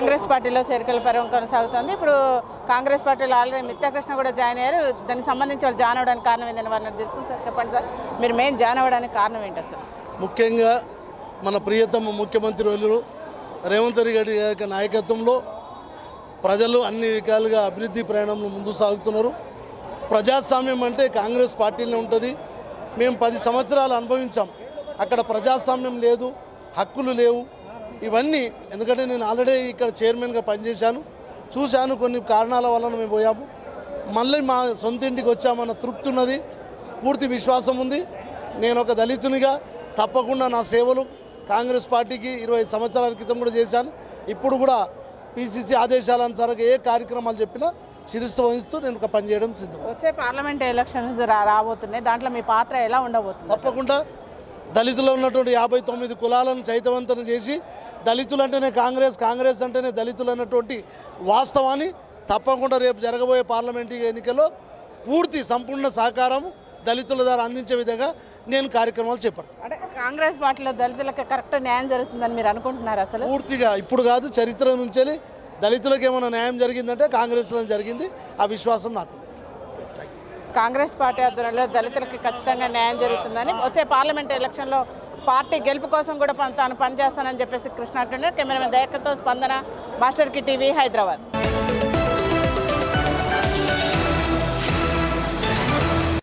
కాంగ్రెస్ పార్టీలో చేరికల పర్వం కొనసాగుతుంది. ఇప్పుడు కాంగ్రెస్ పార్టీలో ఆల్రెడీ మిత్యాకృష్ణ కూడా జాయిన్ అయ్యారు. దానికి సంబంధించి వాళ్ళు జాయిన్ అవ్వడానికి కారణం ఏంటని వారిని తెలుసుకుని సార్ చెప్పండి సార్, మీరు మెయిన్ జాయిన్ అవ్వడానికి కారణం ఏంటి అసలు? ముఖ్యంగా మన ప్రియతమ ముఖ్యమంత్రి వర్యులు రేవంత్ రెడ్డి గారి నాయకత్వంలో ప్రజలు అన్ని విధాలుగా అభివృద్ధి ప్రయాణంలో ముందుకు సాగుతున్నారు. ప్రజాస్వామ్యం అంటే కాంగ్రెస్ పార్టీలో ఉంటుంది. మేము 10 సంవత్సరాలు అనుభవించాం. అక్కడ ప్రజాస్వామ్యం లేదు, హక్కులు లేవు. ఇవన్నీ ఎందుకంటే నేను ఆల్రెడీ ఇక్కడ చైర్మన్గా పనిచేశాను, చూశాను. కొన్ని కారణాల వలన మేము పోయాము. మళ్ళీ మా సొంత ఇంటికి వచ్చామన్న తృప్తి ఉన్నది, పూర్తి విశ్వాసం ఉంది. నేను ఒక దళితునిగా తప్పకుండా నా సేవలు కాంగ్రెస్ పార్టీకి 20 సంవత్సరాల క్రితం కూడా చేశాను. ఇప్పుడు కూడా పిసిసి ఆదేశాలనుసారంగా ఏ కార్యక్రమాలు చెప్పినా శిరస్సు వహిస్తూ నేను పనిచేయడం సిద్ధం. వచ్చే పార్లమెంట్ ఎలక్షన్స్ రాబోతున్నాయి, దాంట్లో మీ పాత్ర ఎలా ఉండబోతుంది? తప్పకుండా దళితులు ఉన్నటువంటి 59 కులాలను చైతన్యవంతం చేసి దళితులు అంటేనే కాంగ్రెస్, కాంగ్రెస్ అంటేనే దళితులు అన్నటువంటి వాస్తవాన్ని తప్పకుండా రేపు జరగబోయే పార్లమెంటు ఎన్నికల్లో పూర్తి సంపూర్ణ సహకారం దళితుల ద్వారా అందించే విధంగా నేను కార్యక్రమాలు చేపడతాను. అంటే కాంగ్రెస్ పార్టీలో దళితులకు కరెక్ట్ న్యాయం జరుగుతుందని మీరు అనుకుంటున్నారు? అసలు పూర్తిగా ఇప్పుడు కాదు, చరిత్ర నుంచి దళితులకు ఏమైనా న్యాయం జరిగిందంటే కాంగ్రెస్లో జరిగింది. ఆ విశ్వాసం నాకు. కాంగ్రెస్ పార్టీ ఆధ్వర్యంలో దళితులకి ఖచ్చితంగా న్యాయం జరుగుతుందని, వచ్చే పార్లమెంట్ ఎలక్షన్లో పార్టీ గెలుపు కోసం కూడా తాను పనిచేస్తానని చెప్పేసి కృష్ణ అంటున్నారు. కెమెరామెన్ దయాకర్తో స్పందన, మాస్టర్ కి టీవీ, హైదరాబాద్.